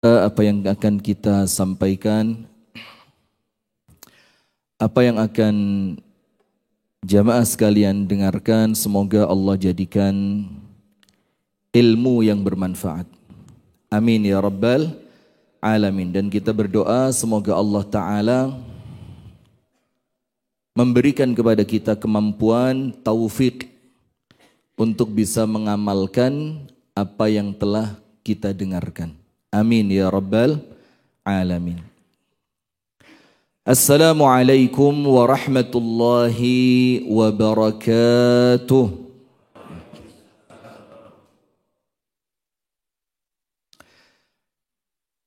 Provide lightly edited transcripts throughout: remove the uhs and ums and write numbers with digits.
Apa yang akan kita sampaikan, apa yang akan jamaah sekalian dengarkan, semoga Allah jadikan ilmu yang bermanfaat. Amin ya rabbal alamin. Dan kita berdoa semoga Allah Ta'ala memberikan kepada kita kemampuan, taufik untuk bisa mengamalkan apa yang telah kita dengarkan. Amin ya rabbal alamin. Assalamualaikum warahmatullahi wabarakatuh.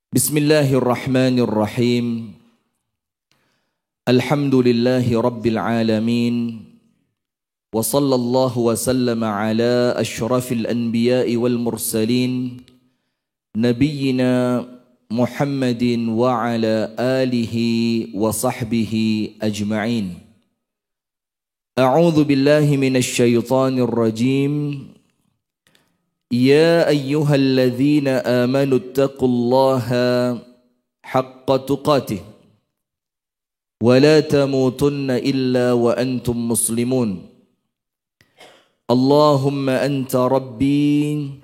Bismillahirrahmanirrahim. Alhamdulillahi rabbil alamin. Wa sallallahu wa sallama ala ashrafil anbiya'i wal mursalin. Nabiyyina Muhammadin wa ala alihi wa sahbihi ajma'in. A'udzu billahi minasy syaithanir rajim. Ya ayyuhalladzina amanu taqullaha haqqa tuqatih wa la tamutunna illa wa antum muslimun. Allahumma anta rabbi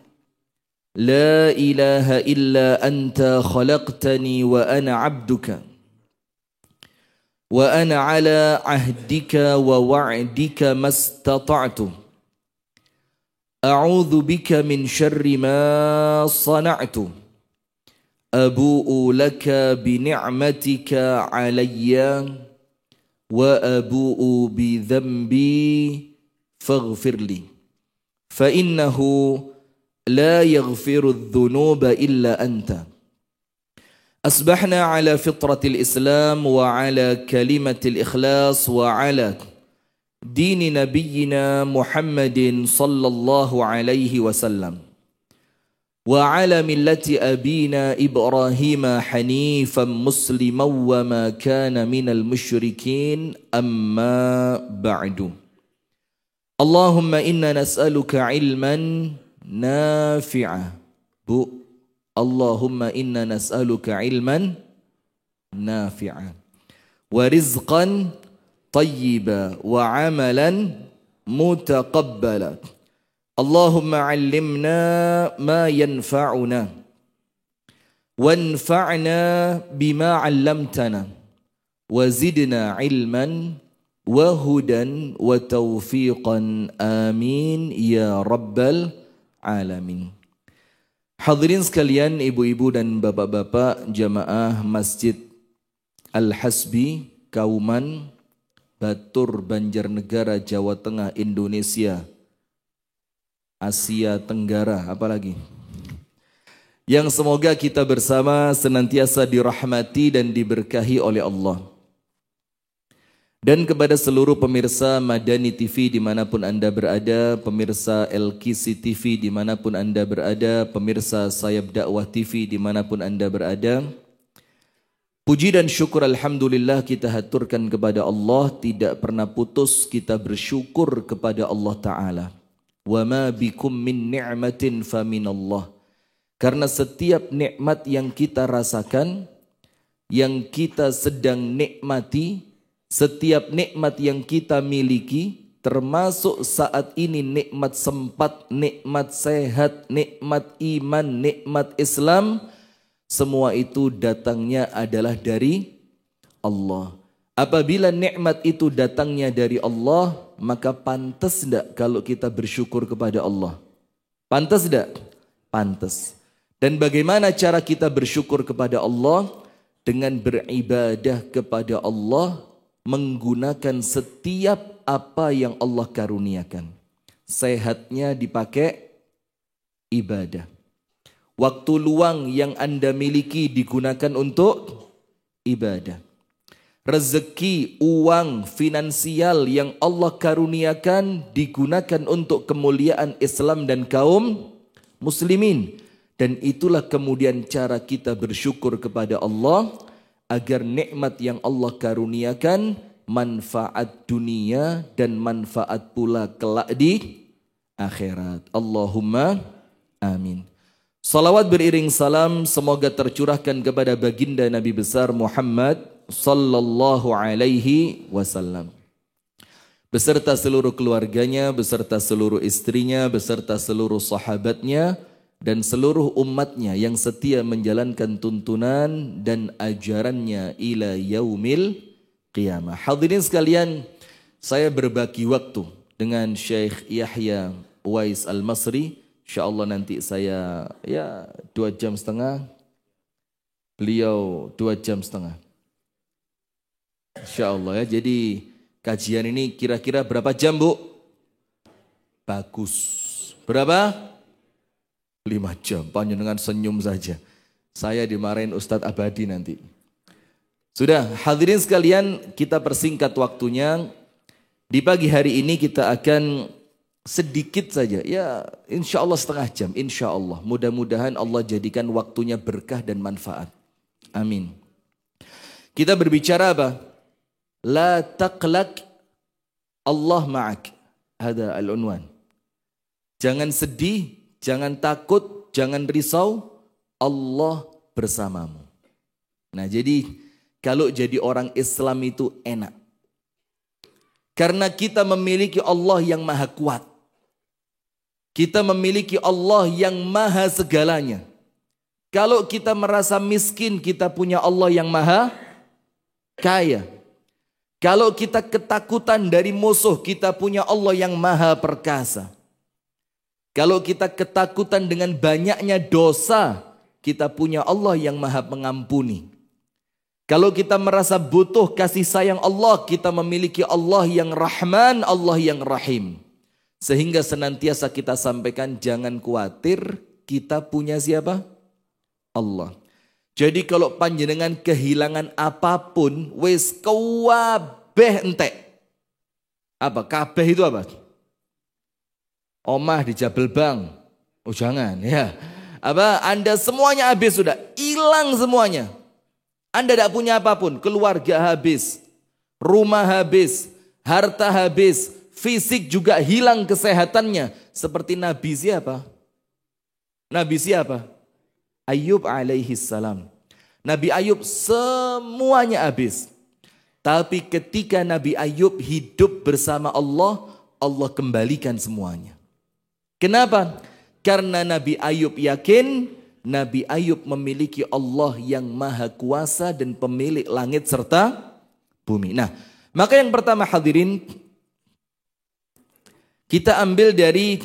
لا إله إلا أنت خلقتني وأنا عبدك وأنا على عهدك ووعدك ما استطعت أعوذ بك من شر ما صنعت أبوء لك بنعمتك علي وأبوء بذنبي فاغفر لي فإنه لا يغفر الذنوب إلا أنت. أصبحنا على فطرة الإسلام وعلى كلمة الإخلاص وعلى دين نبينا محمد صلى الله عليه وسلم وعلى ملة أبينا إبراهيم حنيفا مسلما وما كان من المشركين أما بعد. اللهم إنا نسألك علما nafi'ah. Bu, Allahumma inna nas'aluka ilman nafi'ah wa rizqan tayyiba wa amalan mutaqabbala. Allahumma 'allimna ma yanfa'una wanfa'na bima 'allamtana wa zidna ilman wa hudan wa taufiqan. Amin ya rabbal alamin. Hadirin sekalian, ibu-ibu dan bapak-bapak jamaah Masjid Al-Hasbi, Kauman, Batur, Banjarnegara, Jawa Tengah, Indonesia, Asia Tenggara, apalagi yang semoga kita bersama senantiasa dirahmati dan diberkahi oleh Allah. Dan kepada seluruh pemirsa Madani TV dimanapun Anda berada, pemirsa LKC TV dimanapun Anda berada, pemirsa Sayap Dakwah TV dimanapun Anda berada, puji dan syukur alhamdulillah kita haturkan kepada Allah. Tidak pernah putus kita bersyukur kepada Allah Ta'ala. Wa ma bikum min ni'matin fa minallah. Karena setiap nikmat yang kita rasakan, yang kita sedang nikmati, setiap nikmat yang kita miliki, termasuk saat ini nikmat sempat, nikmat sehat, nikmat iman, nikmat Islam, semua itu datangnya adalah dari Allah. Apabila nikmat itu datangnya dari Allah, maka pantas tidak kalau kita bersyukur kepada Allah? Pantas tidak? Pantas. Dan bagaimana cara kita bersyukur kepada Allah? Dengan beribadah kepada Allah, menggunakan setiap apa yang Allah karuniakan. Sehatnya dipakai ibadah. Waktu luang yang Anda miliki digunakan untuk ibadah. Rezeki, uang, finansial yang Allah karuniakan digunakan untuk kemuliaan Islam dan kaum muslimin. Dan itulah kemudian cara kita bersyukur kepada Allah, agar nikmat yang Allah karuniakan manfaat dunia dan manfaat pula kelak di akhirat. Allahumma amin. Salawat beriring salam semoga tercurahkan kepada baginda Nabi besar Muhammad sallallahu alaihi wasallam. Beserta seluruh keluarganya, beserta seluruh istrinya, beserta seluruh sahabatnya, dan seluruh umatnya yang setia menjalankan tuntunan dan ajarannya ila yaumil qiyamah. Hadirin sekalian, saya berbagi waktu dengan Syekh Yahya Uwais Al-Masri. InsyaAllah nanti saya 2 jam setengah, beliau 2 jam setengah. InsyaAllah ya, jadi kajian ini kira-kira berapa jam Bu? Bagus. Berapa? 5 jam, panjenengan senyum saja. Saya dimarahin Ustadz Abadi nanti. Sudah, hadirin sekalian, kita persingkat waktunya. Di pagi hari ini kita akan sedikit saja, ya insya Allah setengah jam, insya Allah. Mudah-mudahan Allah jadikan waktunya berkah dan manfaat. Amin. Kita berbicara apa? La taqlaq, Allah ma'ak. Ada al-unwan. Jangan sedih, jangan takut, jangan risau, Allah bersamamu. Nah jadi kalau jadi orang Islam itu enak. Karena kita memiliki Allah yang maha kuat. Kita memiliki Allah yang maha segalanya. Kalau kita merasa miskin, kita punya Allah yang maha kaya. Kalau kita ketakutan dari musuh, kita punya Allah yang maha perkasa. Kalau kita ketakutan dengan banyaknya dosa, kita punya Allah yang maha pengampuni. Kalau kita merasa butuh kasih sayang Allah, kita memiliki Allah yang Rahman, Allah yang Rahim. Sehingga senantiasa kita sampaikan, jangan khawatir, kita punya siapa? Allah. Jadi kalau panjenengan kehilangan apapun, wis kabeh entek. Apa? Kabeh itu apa? Omah di Jabal Bang. Oh jangan ya. Apa? Anda semuanya habis sudah, hilang semuanya. Anda tidak punya apapun, keluarga habis, rumah habis, harta habis, fisik juga hilang kesehatannya. Seperti Nabi siapa? Nabi siapa? Ayub alaihi salam. Nabi Ayub semuanya habis. Tapi ketika Nabi Ayub hidup bersama Allah, Allah kembalikan semuanya. Kenapa? Karena Nabi Ayub yakin Nabi Ayub memiliki Allah yang maha kuasa dan pemilik langit serta bumi. Nah, maka yang pertama hadirin, kita ambil dari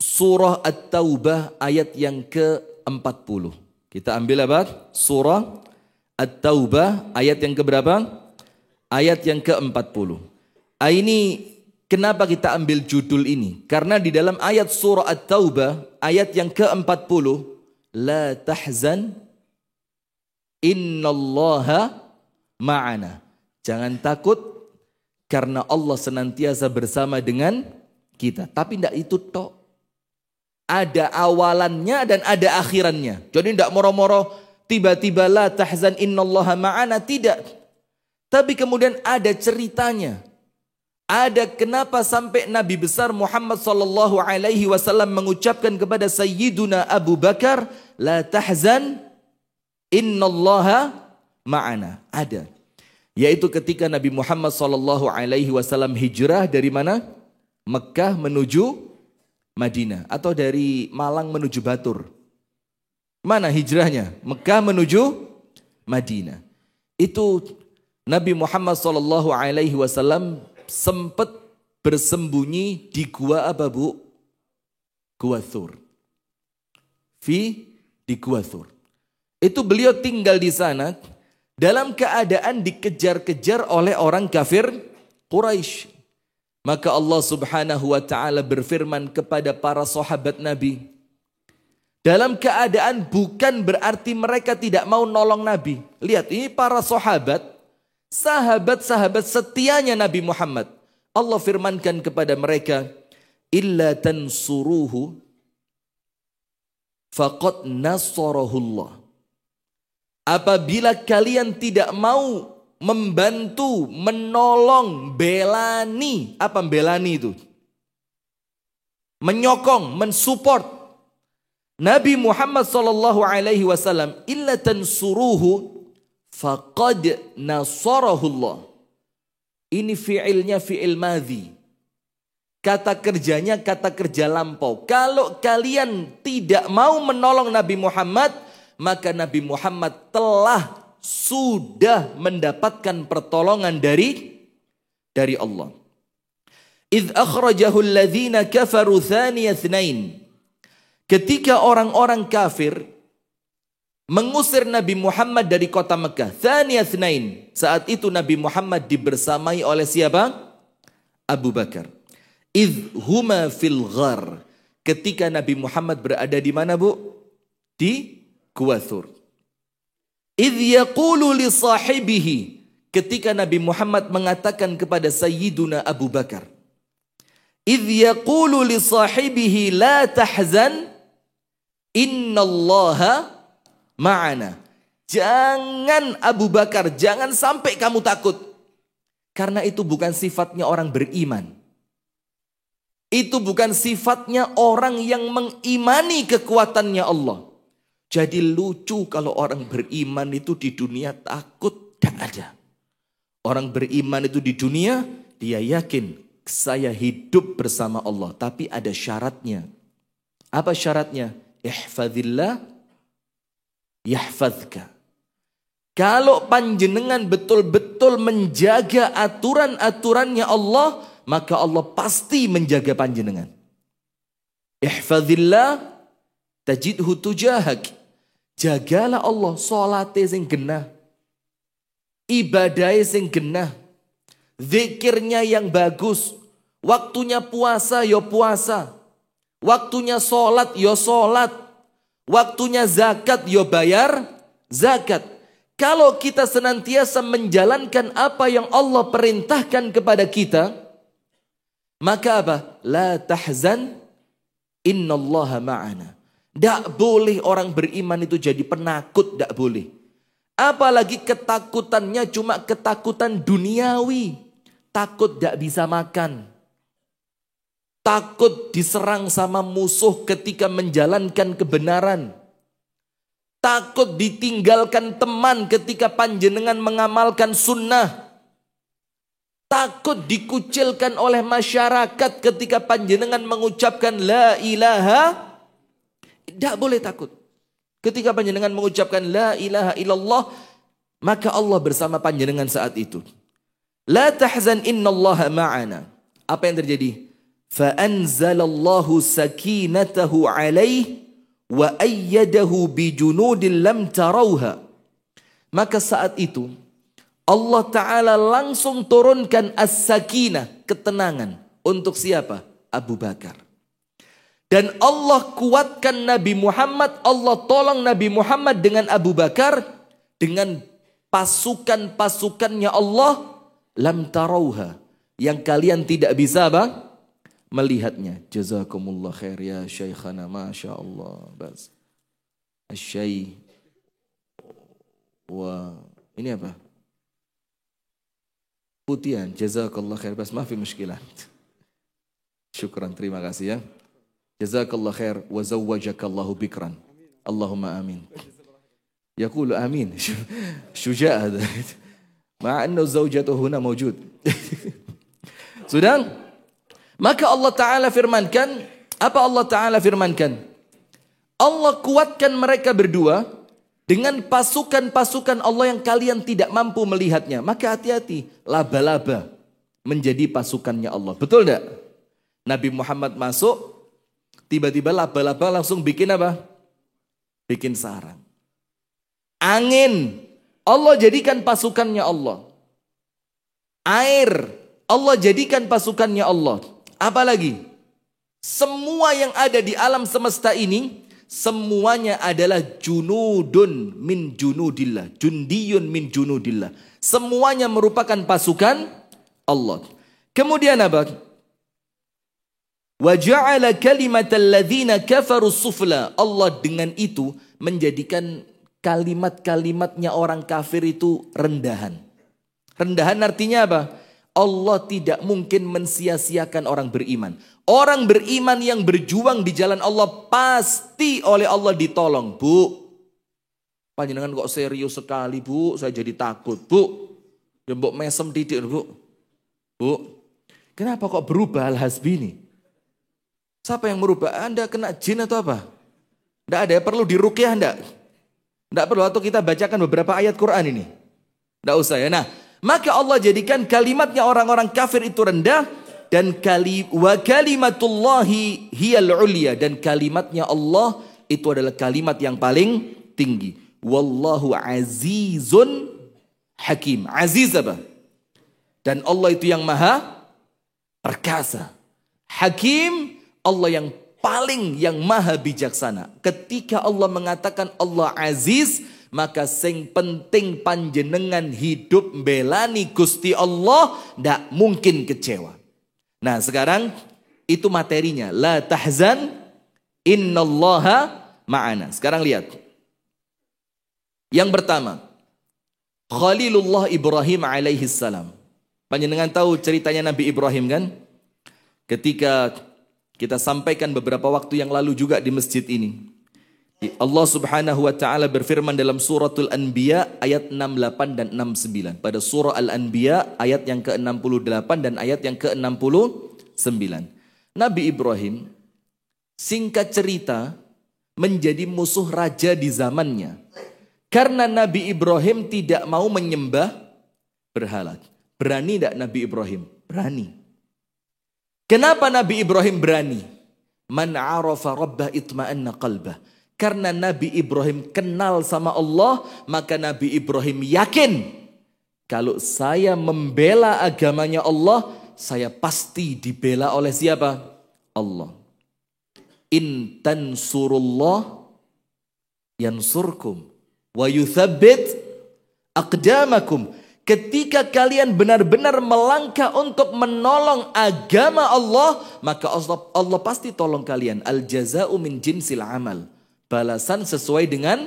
surah At-Taubah ayat yang ke-40. Kita ambil apa? Surah At-Taubah ayat yang keberapa? Ayat yang ke-40. Ini kenapa kita ambil judul ini? Karena di dalam ayat surah At-Taubah ayat yang ke-40, la tahzan innallaha ma'ana. Jangan takut karena Allah senantiasa bersama dengan kita. Tapi tidak itu tok. Ada awalannya dan ada akhirannya. Jadi tidak moro-moro tiba-tiba la tahzan innallaha ma'ana, tidak. Tapi kemudian ada ceritanya. Ada kenapa sampai Nabi besar Muhammad sallallahu alaihi wasallam mengucapkan kepada Sayyiduna Abu Bakar, la tahzan innallaha ma'ana. Ada. Yaitu ketika Nabi Muhammad sallallahu alaihi wasallam hijrah dari mana? Mekah menuju Madinah atau dari Malang menuju Batur. Mana hijrahnya? Mekah menuju Madinah. Itu Nabi Muhammad sallallahu alaihi wasallam sempat bersembunyi di gua apa Bu? Gua Thur. Di gua Thur. Itu beliau tinggal di sana dalam keadaan dikejar-kejar oleh orang kafir Quraisy. Maka Allah Subhanahu wa taala berfirman kepada para sahabat Nabi. Dalam keadaan bukan berarti mereka tidak mau nolong Nabi. Lihat, ini para sahabat setianya Nabi Muhammad. Allah firmankan kepada mereka, illa tansuruhu faqad nasarahullah. Apabila kalian tidak mau membantu, menolong, belani. Apa belani itu? Menyokong, mensupport Nabi Muhammad sallallahu alaihi wasallam, illa tansuruhu faqad nasarahullah. Ini fi'ilnya fi'il madhi. Kata kerjanya kata kerja lampau. Kalau kalian tidak mau menolong Nabi Muhammad, maka Nabi Muhammad sudah mendapatkan pertolongan dari Allah. Idh akhrajahu alladhina kafaru thaniya ithnain. Ketika orang-orang kafir mengusir Nabi Muhammad dari kota Mekah, thaniya ithnain. Saat itu Nabi Muhammad dibersamai oleh siapa? Abu Bakar. Idh huma fil ghar. Ketika Nabi Muhammad berada di mana, Bu? Di Gua Thur. Idh yaqulu li sahibihi. Ketika Nabi Muhammad mengatakan kepada Sayyiduna Abu Bakar. Idh yaqulu li sahibihi la tahzan innallaha ma'ana. Jangan Abu Bakar, jangan sampai kamu takut. Karena itu bukan sifatnya orang beriman. Itu bukan sifatnya orang yang mengimani kekuatannya Allah. Jadi lucu kalau orang beriman itu di dunia takut, tidak ada. Orang beriman itu di dunia, dia yakin saya hidup bersama Allah. Tapi ada syaratnya. Apa syaratnya? Ihfadillah yahfadka. Kalau panjenengan betul-betul menjaga aturan-aturannya Allah, maka Allah pasti menjaga panjenengan. Ihfadillah tajidhu tujahak. Jagalah Allah, salate sing genah, ibadahnya sing genah, zikirnya yang bagus, waktunya puasa yo puasa, waktunya sholat yo sholat, waktunya zakat yo bayar zakat. Kalau kita senantiasa menjalankan apa yang Allah perintahkan kepada kita, maka apa? La tahzan innallaha ma'ana. Tidak boleh orang beriman itu jadi penakut, tidak boleh. Apalagi ketakutannya cuma ketakutan duniawi. Takut tidak bisa makan. Takut diserang sama musuh ketika menjalankan kebenaran. Takut ditinggalkan teman ketika panjenengan mengamalkan sunnah. Takut dikucilkan oleh masyarakat ketika panjenengan mengucapkan la ilaha. Tidak boleh takut. Ketika panjenengan mengucapkan la ilaha illallah, maka Allah bersama panjenengan saat itu. La tahzan innallaha ma'ana. Apa yang terjadi? Fa anzalallahu sakinatahu alaih wa ayyadahu bijunudin lam tarauha. Maka saat itu Allah Ta'ala langsung turunkan as-sakinah, ketenangan. Untuk siapa? Abu Bakar. Dan Allah kuatkan Nabi Muhammad, Allah tolong Nabi Muhammad dengan Abu Bakar, dengan pasukan-pasukannya Allah, lam tarauha, yang kalian tidak bisa apa? Melihatnya. Jazakumullah khair ya Syekhana, Masya Allah. Bas. Asyai. Wah, ini apa? Putihan. Jazakallah khair. Bas, maafi muskilah. Syukran, terima kasih ya. Jazakallah khair wa zawwajakallahu bikran. Allahumma amin. Yaqulu amin. Syuja' hada. Ma'a anna zawjatuhu huna mawjud. Sudah? Maka Allah Ta'ala firmankan, apa Allah Ta'ala firmankan? Allah kuatkan mereka berdua dengan pasukan-pasukan Allah yang kalian tidak mampu melihatnya. Maka hati-hati, laba-laba menjadi pasukannya Allah. Betul tidak? Nabi Muhammad masuk, tiba-tiba laba-laba langsung bikin apa? Bikin sarang. Angin, Allah jadikan pasukannya Allah. Air, Allah jadikan pasukannya Allah. Apalagi? Semua yang ada di alam semesta ini, semuanya adalah junudun min junudillah. Jundiyun min junudillah. Semuanya merupakan pasukan Allah. Kemudian apa? Wa ja'ala kalimatal ladzina kafaru sufla. Allah dengan itu menjadikan kalimat-kalimatnya orang kafir itu rendahan. Rendahan artinya apa? Allah tidak mungkin mensia-siakan orang beriman. Orang beriman yang berjuang di jalan Allah pasti oleh Allah ditolong. Bu, panjenengan kok serius sekali bu, saya jadi takut. Bu, ya mbok mesem titik bu. Bu, kenapa kok berubah Al-Hasbi ini? Siapa yang merubah? Anda kena jin atau apa? Tidak ada, perlu diruqyah enggak? Tidak perlu, atau kita bacakan beberapa ayat Quran ini? Tidak usah ya. Nah, maka Allah jadikan kalimatnya orang-orang kafir itu rendah. Dan wa kalimatullahi hiyal ulya. Dan kalimatnya Allah itu adalah kalimat yang paling tinggi. Wallahu azizun hakim. Aziz apa? Dan Allah itu yang maha perkasa. Hakim, Allah yang paling, yang maha bijaksana. Ketika Allah mengatakan Allah aziz, maka sing penting panjenengan hidup belani Gusti Allah, ndak mungkin kecewa. Nah sekarang itu materinya. La tahzan innallaha ma'ana. Sekarang lihat. Yang pertama, Khalilullah Ibrahim alaihi salam. Panjenengan tahu ceritanya Nabi Ibrahim kan? Ketika kita sampaikan beberapa waktu yang lalu juga di masjid ini. Allah Subhanahu wa taala berfirman dalam suratul Anbiya ayat 68 dan 69. Pada surah Al-Anbiya ayat yang ke-68 dan ayat yang ke-69. Nabi Ibrahim singkat cerita menjadi musuh raja di zamannya. Karena Nabi Ibrahim tidak mau menyembah berhala. Berani tidak Nabi Ibrahim? Berani. Kenapa Nabi Ibrahim berani? Man arafa rabbah itma'anna qalbah. Karena Nabi Ibrahim kenal sama Allah, maka Nabi Ibrahim yakin kalau saya membela agamanya Allah, saya pasti dibela oleh siapa? Allah. In tansurullah yansurkum wa yuthabbit aqdamakum. Ketika kalian benar-benar melangkah untuk menolong agama Allah, maka Allah pasti tolong kalian. Al jaza'u min jinsil amal. Balasan sesuai dengan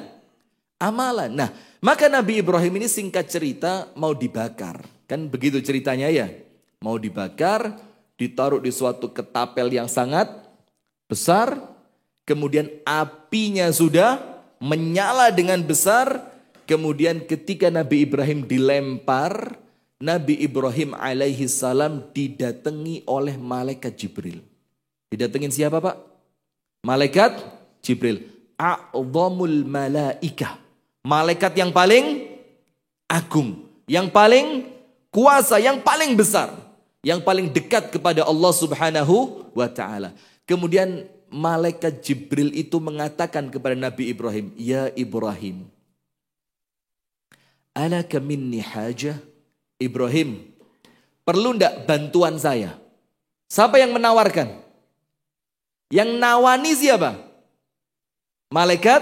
amalan. Nah, maka Nabi Ibrahim ini singkat cerita mau dibakar. Kan begitu ceritanya ya. Mau dibakar, ditaruh di suatu ketapel yang sangat besar. Kemudian apinya sudah menyala dengan besar. Kemudian ketika Nabi Ibrahim dilempar, Nabi Ibrahim alaihi salam didatangi oleh malaikat Jibril. Didatengin siapa Pak? Malaikat Jibril. A'dhamul malaikah. Malaikat yang paling agung, yang paling kuasa, yang paling besar, yang paling dekat kepada Allah Subhanahu wa taala. Kemudian malaikat Jibril itu mengatakan kepada Nabi Ibrahim, "Ya Ibrahim, alaka minni hajah?" Ibrahim, perlu ndak bantuan saya? Siapa yang menawarkan? Yang nawani siapa? Malaikat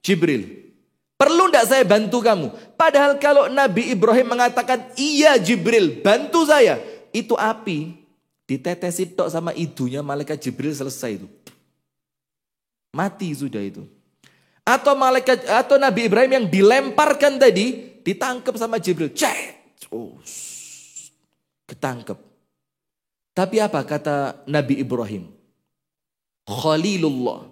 Jibril. Perlu ndak saya bantu kamu? Padahal kalau Nabi Ibrahim mengatakan, "Iya Jibril, bantu saya." Itu api ditetesin tok sama idunya malaikat Jibril, selesai itu. Mati sudah itu. Atau Nabi Ibrahim yang dilemparkan tadi ditangkap sama Jibril. Ketangkep. Tapi apa kata Nabi Ibrahim? Khalilullah,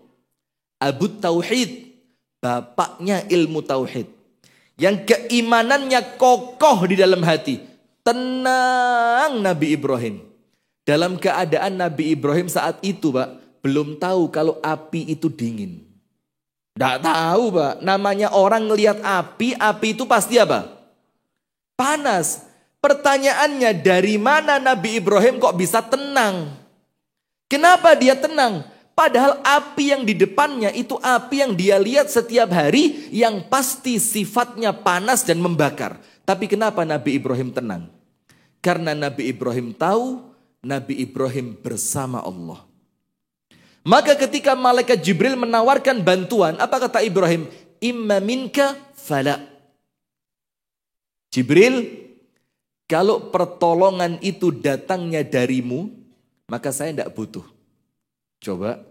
Abu Tauhid, bapaknya ilmu tauhid. Yang keimanannya kokoh di dalam hati. Tenang Nabi Ibrahim. Dalam keadaan Nabi Ibrahim saat itu Pak, belum tahu kalau api itu dingin. Tidak tahu Pak, namanya orang ngelihat api itu pasti apa? Panas. Pertanyaannya, dari mana Nabi Ibrahim kok bisa tenang? Kenapa dia tenang? Padahal api yang di depannya itu api yang dia lihat setiap hari, yang pasti sifatnya panas dan membakar. Tapi kenapa Nabi Ibrahim tenang? Karena Nabi Ibrahim tahu Nabi Ibrahim bersama Allah. Maka ketika malaikat Jibril menawarkan bantuan, apa kata Ibrahim? Imma minka fala. Jibril, kalau pertolongan itu datangnya darimu, maka saya tidak butuh. Coba,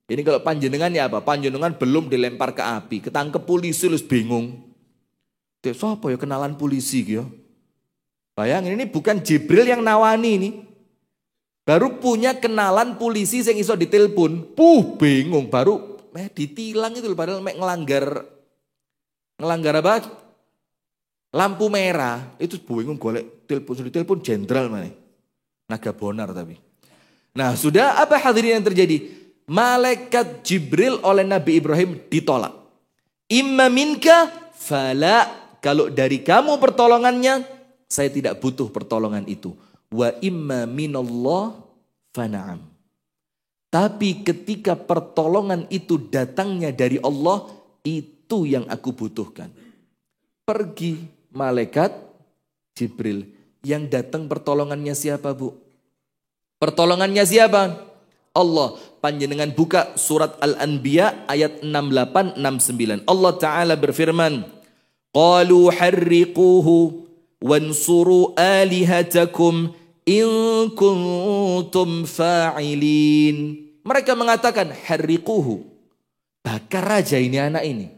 ini kalau panjenengannya apa? Panjenengan belum dilempar ke api, ketangkep polisi, lu bingung. Siapa ya kenalan polisi ya? Bayangin, ini bukan Jibril yang nawani ini. Baru punya kenalan polisi yang iso ditelepon. Bingung baru ditilang itu padahal ngelanggar apa? Lampu merah. Itu bingung golek telepon jenderal mana? Naga Bonar tapi. Nah, sudah apa hadirin yang terjadi? Malaikat Jibril oleh Nabi Ibrahim ditolak. Imma minka fala, kalau dari kamu pertolongannya, saya tidak butuh pertolongan itu. Wa imma minallah fana'am. Tapi ketika pertolongan itu datangnya dari Allah, itu yang aku butuhkan. Pergi malaikat Jibril. Yang datang pertolongannya siapa, Bu? Pertolongannya siapa? Allah. Panjenengan buka surat Al-Anbiya ayat 68-69. Allah Ta'ala berfirman, Qalu harriquhu wansuru alihatakum in kuntum fa'ilin. Mereka mengatakan harriquhu. Bakar aja ini anak ini.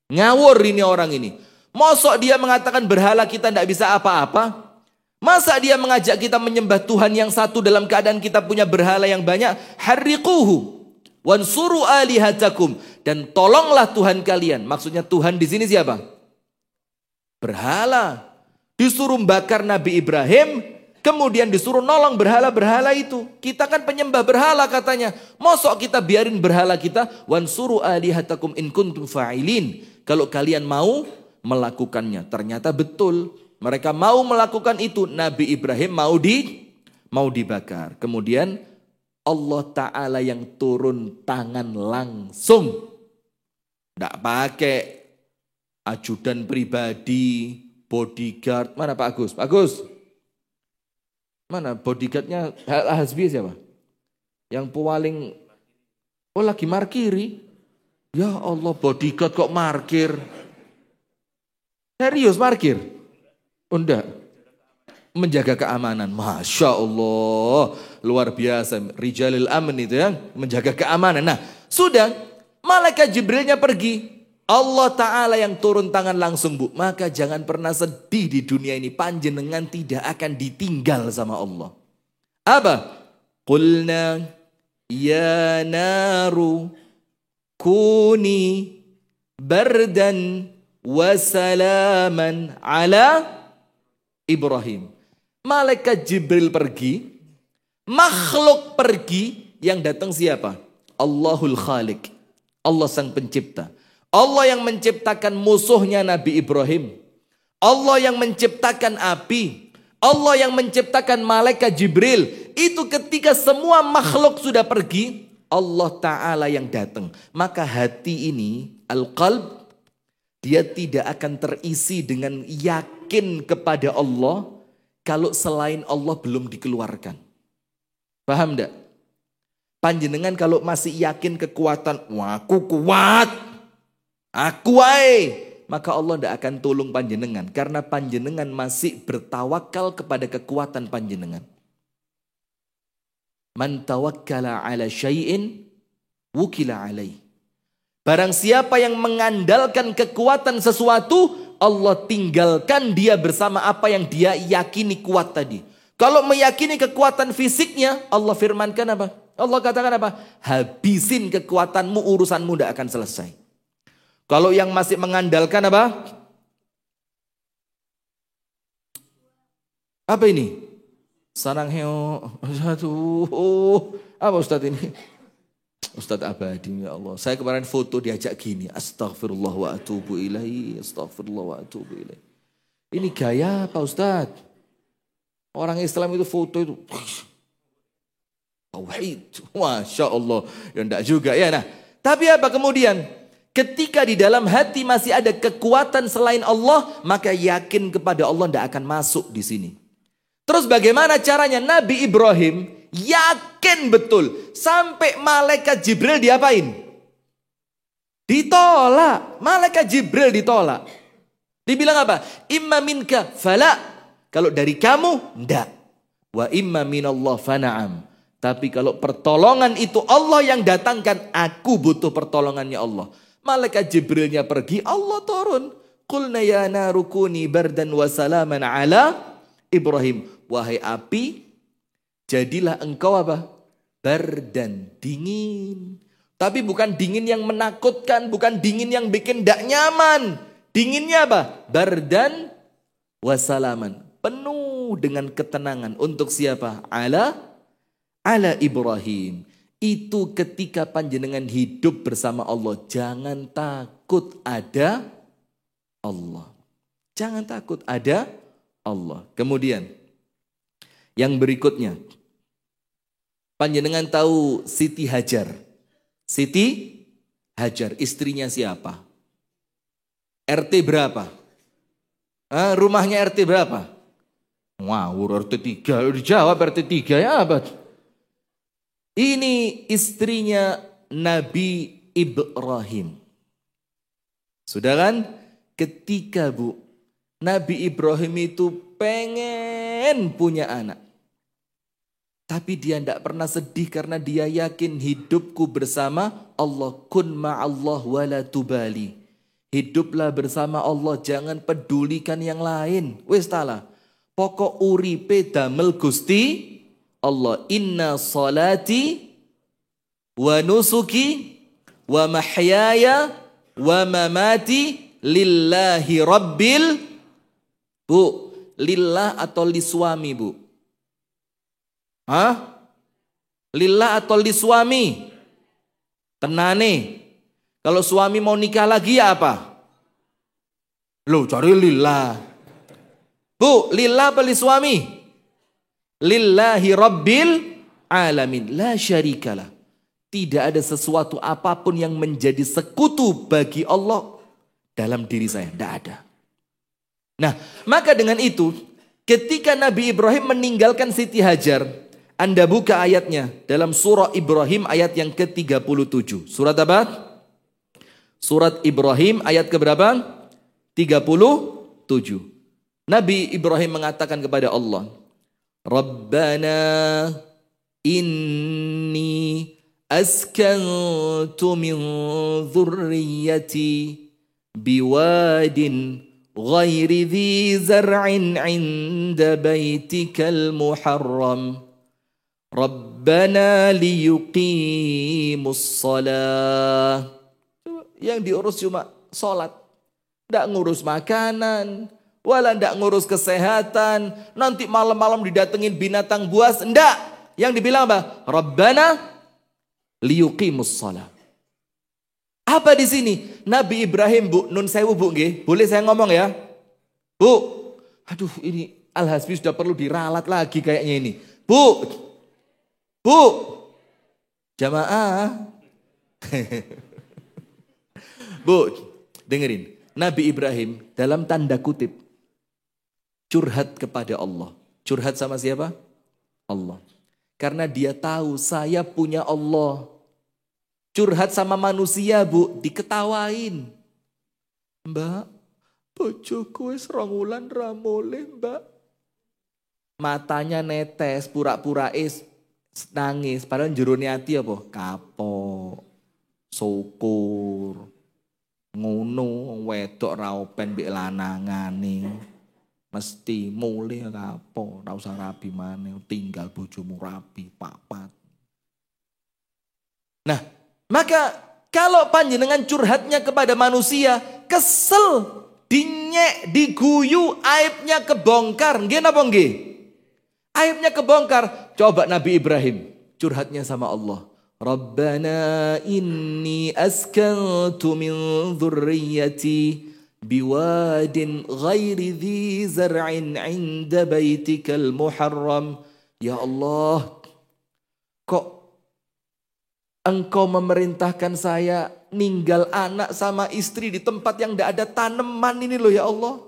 Ngawur ini orang ini. Mosok dia mengatakan berhala kita tidak bisa apa-apa? Masa dia mengajak kita menyembah Tuhan yang satu dalam keadaan kita punya berhala yang banyak? Harriquhu wansuru alihatakum, dan tolonglah Tuhan kalian. Maksudnya Tuhan di sini siapa? Berhala. Disuruh bakar Nabi Ibrahim, kemudian disuruh nolong berhala-berhala itu. Kita kan penyembah berhala katanya. Mosok kita biarin berhala kita? Wansuru alihatakum in kuntum fa'ilin. Kalau kalian mau melakukannya. Ternyata betul. Mereka mau melakukan itu. Nabi Ibrahim mau dibakar. Kemudian Allah Ta'ala yang turun tangan langsung. Tidak pakai ajudan pribadi, bodyguard. Mana Pak Agus? Pak Agus? Mana bodyguardnya Hasbi siapa? Yang paling, oh lagi markiri. Ya Allah, bodyguard kok markir? Serius markir? Oh enggak. Menjaga keamanan. Masya Allah. Luar biasa. Rijalil aman itu ya. Menjaga keamanan. Nah sudah. Malaikat Jibrilnya pergi. Allah Ta'ala yang turun tangan langsung, Bu. Maka jangan pernah sedih di dunia ini. Panjenengan tidak akan ditinggal sama Allah. Apa? Qulna ya naru kuni bardan wasalaman ala Ibrahim. Malaikat Jibril pergi. Makhluk pergi. Yang datang siapa? Allahul Khaliq. Allah sang pencipta. Allah yang menciptakan musuhnya Nabi Ibrahim. Allah yang menciptakan api. Allah yang menciptakan malaikat Jibril. Itu ketika semua makhluk sudah pergi, Allah Ta'ala yang datang. Maka hati ini, al-qalb, dia tidak akan terisi dengan yakin kepada Allah kalau selain Allah belum dikeluarkan. Paham enggak? Panjenengan kalau masih yakin kekuatan, wah aku kuat, aku wae, maka Allah tidak akan tolong panjenengan. Karena panjenengan masih bertawakal kepada kekuatan panjenengan. Man tawakkala ala syai'in wukila alaih. Barang siapa yang mengandalkan kekuatan sesuatu, Allah tinggalkan dia bersama apa yang dia yakini kuat tadi. Kalau meyakini kekuatan fisiknya, Allah firmankan apa? Allah katakan apa? Habisin kekuatanmu, urusanmu tidak akan selesai. Kalau yang masih mengandalkan apa? Apa ini? Sarang heo. Aduh. Apa Ustadz ini? Ustadz Abadi, ya Allah. Saya kemarin foto diajak gini. Astaghfirullah wa atubu ilaih. Astaghfirullah wa atubu ilaih. Ini gaya Pak Ustadz. Orang Islam itu foto itu. Tauhid. Masya Allah. Ya enggak juga ya. Nah, tapi apa kemudian? Ketika di dalam hati masih ada kekuatan selain Allah, maka yakin kepada Allah tidak akan masuk di sini. Terus bagaimana caranya? Nabi Ibrahim yakin betul. Sampai malaikat Jibril diapain? Ditolak. Malaikat Jibril ditolak. Dibilang apa? Imma minka fala. Kalau dari kamu, enggak. Wa imma minallah fana'am. Tapi kalau pertolongan itu Allah yang datangkan, aku butuh pertolongannya Allah. Malaikat Jibrilnya pergi, Allah turun. Qulna ya narukuni bardan wa salaman ala Ibrahim, wahai api, jadilah engkau apa? Bardan, dingin. Tapi bukan dingin yang menakutkan, bukan dingin yang bikin tidak nyaman. Dinginnya apa? Bardan wasalaman. Penuh dengan ketenangan. Untuk siapa? Ala Ibrahim. Itu ketika panjenengan hidup bersama Allah. Jangan takut ada Allah. Jangan takut ada Allah. Kemudian yang berikutnya. Panjenengan tahu Siti Hajar. Siti Hajar istrinya siapa? RT berapa? Rumahnya RT berapa? Wow, RT 3. Dijawab RT 3 ya apa? Ini istrinya Nabi Ibrahim. Sudah kan? Ketika Nabi Ibrahim itu pengen punya anak. Tapi dia tidak pernah sedih karena dia yakin hidupku bersama Allah. Kun ma'allah wa la tubali. Hiduplah bersama Allah, jangan pedulikan yang lain. Wis tala. Pokok uripe damel Gusti Allah. Inna salati wa nusuki wa mahyaya wa mamati lillahi rabbil. Bu, lillah atau li suami, Bu? Lillah atau li suami? Tenane. Kalau suami mau nikah lagi ya apa? Loh, cari lillah. Bu, lillah apa li suami? Lillahi rabbil alamin. La syarikalah. Tidak ada sesuatu apapun yang menjadi sekutu bagi Allah dalam diri saya. Tidak ada. Nah, maka dengan itu, ketika Nabi Ibrahim meninggalkan Siti Hajar, Anda buka ayatnya dalam surah Ibrahim ayat yang ke-37. Surat apa? Surat Ibrahim ayat keberapa? 37. Nabi Ibrahim mengatakan kepada Allah, Rabbana inni askantu min dhurriyyati biwadin ghairi dhi zar'in 'inda baitikal muharram Rabbana liyuqimus shalah. Yang diurus cuma sholat, tidak ngurus makanan, wala tidak ngurus kesehatan. Nanti malam-malam didatengin binatang buas, enggak. Yang dibilang apa? Rabbana liyuqimus shalah. Apa di sini? Nabi Ibrahim, Bu, nun sewu, Bu, nggih. Boleh saya ngomong ya? Bu, aduh ini Al-Hasbi sudah perlu diralat lagi kayaknya ini. Bu, jamaah. Bu, dengerin. Nabi Ibrahim dalam tanda kutip curhat kepada Allah. Curhat sama siapa? Allah. Karena dia tahu saya punya Allah. Curhat sama manusia, Bu, diketawain. Mbak, bojoku wis 2 wulan ra mulih, Mbak. Matanya netes, pura-pura nangis. Padahal jerone ati apa? Kapok, syukur. Ngono wedok ra open mbek lanangane. Mesti mulih apa? Ora usah rabi maneh, tinggal bojomu rabi papat. Nah, maka kalau panjenengan curhatnya kepada manusia, kesel, dinyek, diguyu, aibnya kebongkar. Nggih napa nggih? Aibnya kebongkar. Coba Nabi Ibrahim curhatnya sama Allah. Rabbana inni askantu min dhurriyyati biwadin ghairi dhi zar'in 'inda baitikal muharram. Ya Allah, kok Engkau memerintahkan saya ninggal anak sama istri di tempat yang tidak ada tanaman ini loh ya Allah.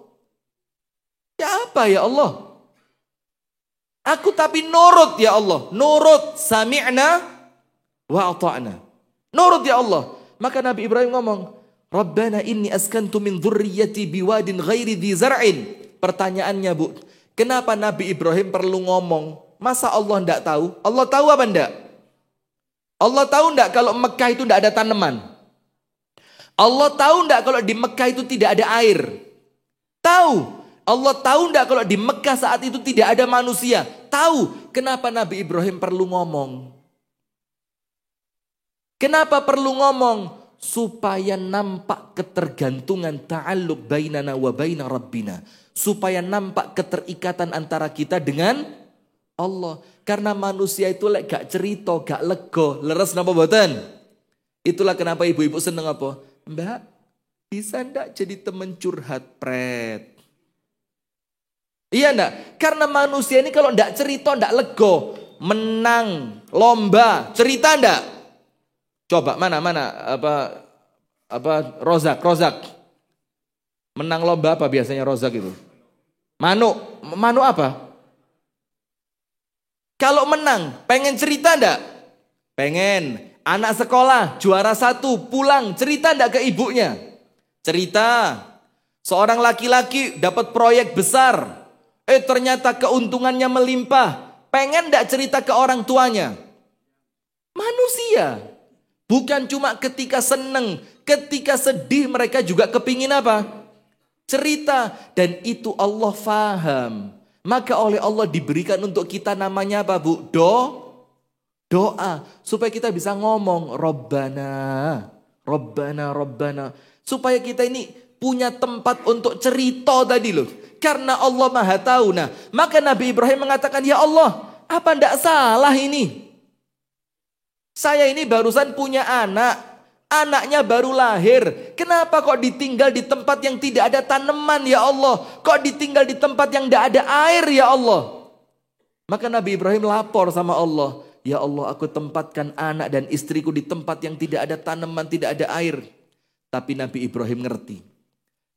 Ya apa ya Allah? Aku tapi nurut ya Allah. Nurut, sami'na wa ata'na. Nurut ya Allah. Maka Nabi Ibrahim ngomong, Rabbana inni askantu min dhurriyyati biwadin ghairi dhi zar'in. Pertanyaannya, Bu, kenapa Nabi Ibrahim perlu ngomong? Masa Allah enggak tahu? Allah tahu apa enggak? Allah tahu enggak kalau Mekah itu enggak ada tanaman? Allah tahu enggak kalau di Mekah itu tidak ada air? Tahu. Allah tahu enggak kalau di Mekah saat itu tidak ada manusia? Tahu. Kenapa Nabi Ibrahim perlu ngomong? Kenapa perlu ngomong? Supaya nampak ketergantungan ta'alluq bainana wa baina rabbina. Supaya nampak keterikatan antara kita dengan Allah. Karena manusia itu gak cerita, gak lego. Leres napa mboten? Itulah kenapa ibu-ibu seneng apa? Mbak, bisa ndak jadi temen curhat pret? Iya ndak? Karena manusia ini kalau ndak cerita, ndak lego. Menang, lomba, cerita ndak? Coba mana Rozak. Menang lomba apa biasanya Rozak itu? Manu apa? Kalau menang, pengen cerita ndak? Pengen. Anak sekolah, juara 1, pulang, cerita ndak ke ibunya? Cerita. Seorang laki-laki dapat proyek besar. Ternyata keuntungannya melimpah. Pengen ndak cerita ke orang tuanya? Manusia. Bukan cuma ketika seneng, ketika sedih mereka juga kepingin apa? Cerita. Dan itu Allah faham. Maka oleh Allah diberikan untuk kita namanya apa bu? Doa. Supaya kita bisa ngomong Rabbana. Supaya kita ini punya tempat untuk cerita tadi loh. Karena Allah Maha tahu. Nah, maka Nabi Ibrahim mengatakan, ya Allah, apa ndak salah ini? Saya ini barusan punya anak. Anaknya baru lahir. Kenapa kok ditinggal di tempat yang tidak ada tanaman ya Allah? Kok ditinggal di tempat yang tidak ada air ya Allah? Maka Nabi Ibrahim lapor sama Allah. Ya Allah, aku tempatkan anak dan istriku di tempat yang tidak ada tanaman, tidak ada air. Tapi Nabi Ibrahim ngerti.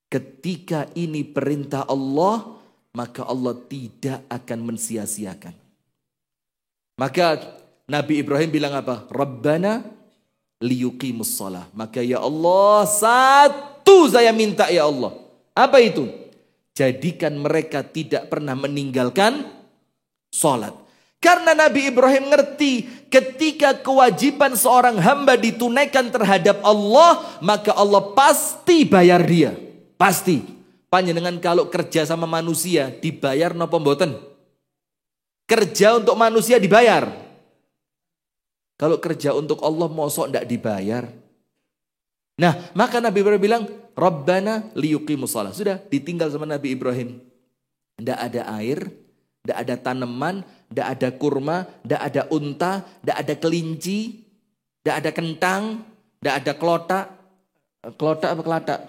Ketika ini perintah Allah, maka Allah tidak akan mensia-siakan. Maka Nabi Ibrahim bilang apa? Rabbana liyuqimus shalah. Maka ya Allah, satu saya minta ya Allah. Apa itu? Jadikan mereka tidak pernah meninggalkan sholat. Karena Nabi Ibrahim ngerti ketika kewajiban seorang hamba ditunaikan terhadap Allah, maka Allah pasti bayar dia. Pasti. Panjenengan kalau kerja sama manusia dibayar napa mboten? Kerja untuk manusia dibayar. Kalau kerja untuk Allah mosok ndak dibayar. Nah, maka Nabi Ibrahim bilang, Rabbana liyuqimus shalah. Sudah ditinggal sama Nabi Ibrahim. Ndak ada air, ndak ada tanaman, ndak ada kurma, ndak ada unta, ndak ada kelinci, ndak ada kentang, ndak ada kelotak. Kelotak apa kelatak?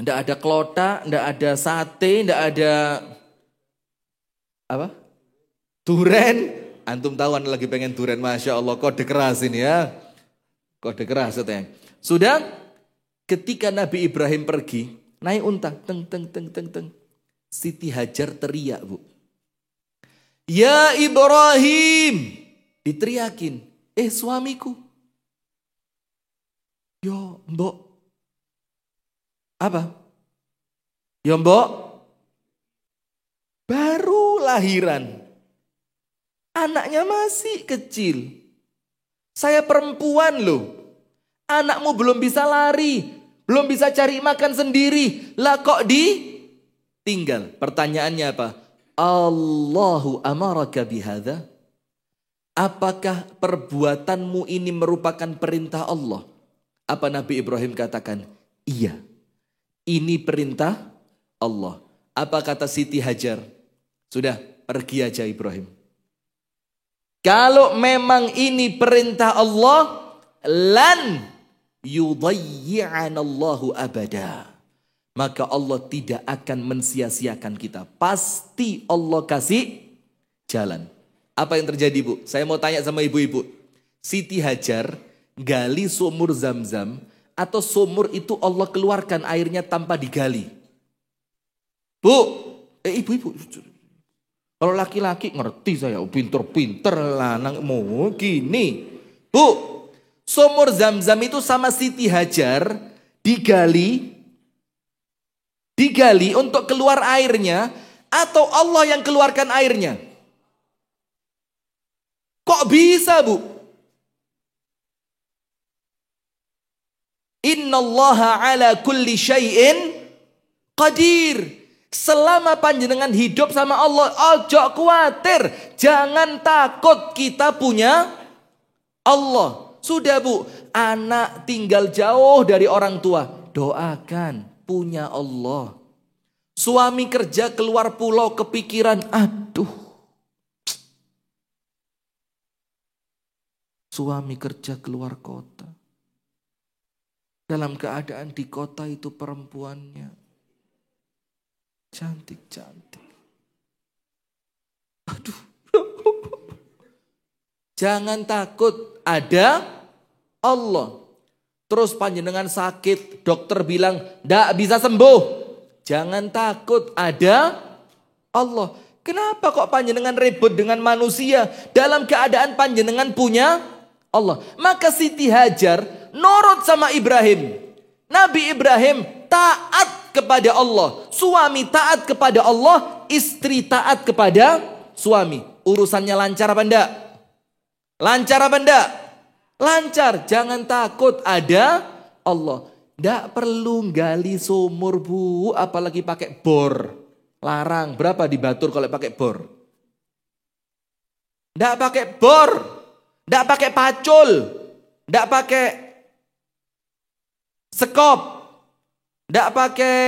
Ndak ada kelotak, ndak ada sate, ndak ada apa? Duren. Antum tahu lagi pengen duren, Masya Allah, kode keras ini ya. Kode keras katanya. Sudah ketika Nabi Ibrahim pergi, naik unta, teng. Siti Hajar teriak bu. Ya Ibrahim. Diteriakin. Suamiku. Yo mbok. Apa? Yo mbok. Baru lahiran. Anaknya masih kecil. Saya perempuan loh. Anakmu belum bisa lari. Belum bisa cari makan sendiri. Lah kok ditinggal? Pertanyaannya apa? Allahu amaraka bihadza? Apakah perbuatanmu ini merupakan perintah Allah? Apa Nabi Ibrahim katakan? Iya. Ini perintah Allah. Apa kata Siti Hajar? Sudah, pergi aja Ibrahim. Kalau memang ini perintah Allah, lan yudayyi'anallahu abada. Maka Allah tidak akan mensia-siakan kita. Pasti Allah kasih jalan. Apa yang terjadi bu? Saya mau tanya sama ibu-ibu. Siti Hajar gali sumur Zam-Zam atau sumur itu Allah keluarkan airnya tanpa digali? Bu, ibu-ibu. Kalau laki-laki ngerti saya, pinter-pinter lanangmu gini. Bu, sumur Zam-Zam itu sama Siti Hajar digali untuk keluar airnya atau Allah yang keluarkan airnya? Kok bisa bu? Innallaha ala kulli syai'in qadir. Selama panjenengan hidup sama Allah, ojo khawatir, jangan takut, kita punya Allah. Sudah Bu, anak tinggal jauh dari orang tua, doakan, punya Allah. Suami kerja keluar pulau, kepikiran, aduh. Suami kerja keluar kota. Dalam keadaan di kota itu perempuannya cantik-cantik. Aduh. Jangan takut, ada Allah. Terus panjenengan sakit, dokter bilang ndak bisa sembuh. Jangan takut, ada Allah. Kenapa kok panjenengan ribut dengan manusia dalam keadaan panjenengan punya Allah? Maka Siti Hajar nurut sama Ibrahim. Nabi Ibrahim taat kepada Allah, suami taat kepada Allah, istri taat kepada suami. Urusannya lancar apa enggak? Lancar apa enggak? Lancar. Jangan takut, ada Allah. Enggak perlu gali sumur Bu, apalagi pakai bor. Larang. Berapa di Batur kalau pakai bor? Enggak pakai bor, enggak pakai pacul, enggak pakai sekop, enggak pakai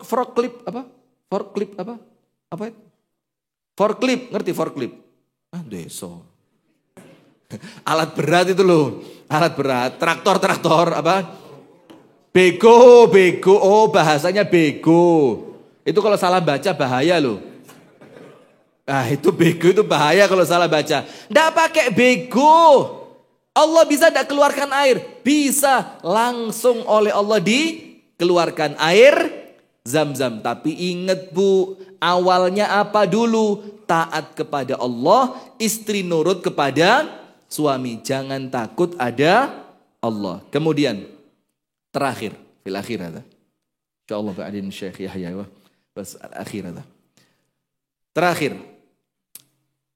forklift apa? Forklift apa? Apa itu? Forklift, ngerti forklift? Ah, deso. Alat berat itu loh, alat berat, traktor apa? Bego, oh bahasanya bego. Itu kalau salah baca bahaya loh. Ah itu bego itu bahaya kalau salah baca. Nggak pakai bego. Allah bisa tidak keluarkan air? Bisa, langsung oleh Allah dikeluarkan air Zam-Zam. Tapi ingat Bu, awalnya apa dulu? Taat kepada Allah, istri nurut kepada suami. Jangan takut, ada Allah. Kemudian terakhir, fil akhir ada. Insyaallah ba'din Syekh Yahya bas akhir ada. Terakhir,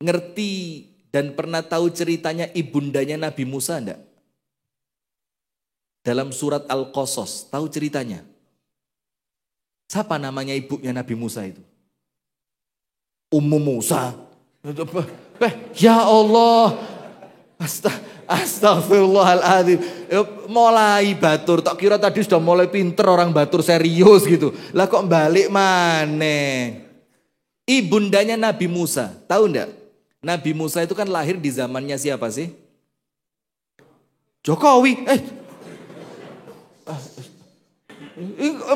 ngerti dan pernah tahu ceritanya ibundanya Nabi Musa enggak? Dalam surat Al-Qasas, tahu ceritanya? Siapa namanya ibunya Nabi Musa itu? Ummu Musa. Ya Allah. Astagfirullahaladzim. Mulai Batur, tak kira tadi sudah mulai pinter orang Batur serius gitu. Lah kok balik mana? Ibundanya Nabi Musa, tahu enggak? Nabi Musa itu kan lahir di zamannya siapa sih? Jokowi.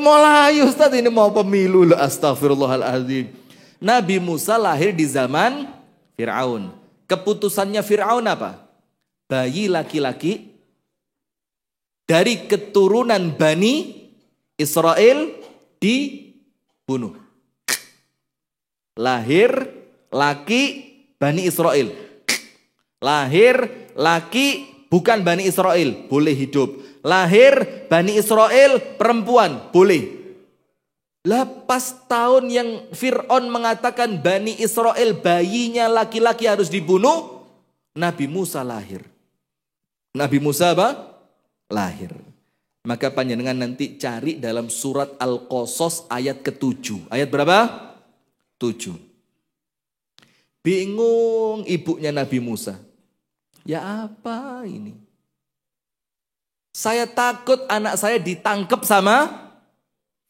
Mulai Ustaz ini mau pemilu loh, astagfirullahaladzim. Nabi Musa lahir di zaman Fir'aun. Keputusannya Fir'aun apa? Bayi laki-laki dari keturunan Bani Israel dibunuh. Lahir laki Bani Israel. Lahir laki bukan Bani Israel, boleh hidup. Lahir Bani Israel perempuan, boleh. Lepas tahun yang Fir'aun mengatakan Bani Israel bayinya laki-laki harus dibunuh, Nabi Musa lahir. Nabi Musa apa? Lahir. Maka panjenengan nanti cari dalam surat Al-Qasas ayat ke-7. Ayat berapa? 7. Bingung ibunya Nabi Musa. Ya apa ini? Saya takut anak saya ditangkap sama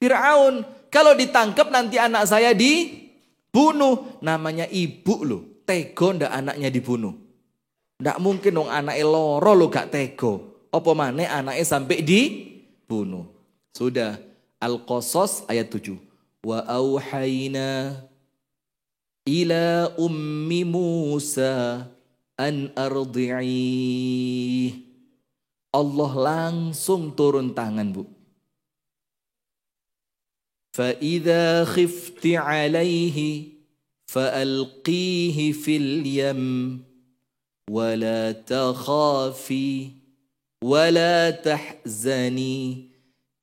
Fir'aun. Kalau ditangkap nanti anak saya dibunuh. Namanya ibu loh. Tego ndak anaknya dibunuh. Ndak mungkin dong anaknya loro lo gak tego. Apa mana anaknya sampai dibunuh. Sudah. Al-Qasas ayat 7. Wa auhayna ila ummi Musa an ardi'i. Allah langsung turun tangan Bu. فَإِذَا خِفْتِ عَلَيْهِ فَأَلْقِيهِ فِي الْيَمِّ وَلَا تَخَافِي وَلَا تَحْزَنِي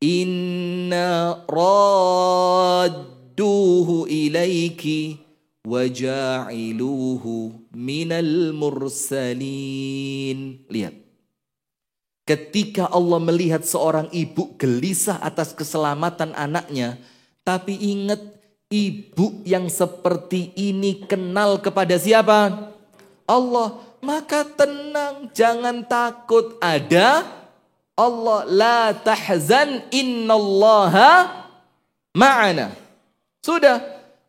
إِنَّا رَادُّوهُ إِلَيْكِ وَجَاعِلُوهُ مِنَ الْمُرْسَلِينَ. Lihat. Ketika Allah melihat seorang ibu gelisah atas keselamatan anaknya, tapi ingat ibu yang seperti ini kenal kepada siapa? Allah. Maka tenang, jangan takut, ada Allah. La tahzan innallaha ma'ana. Sudah,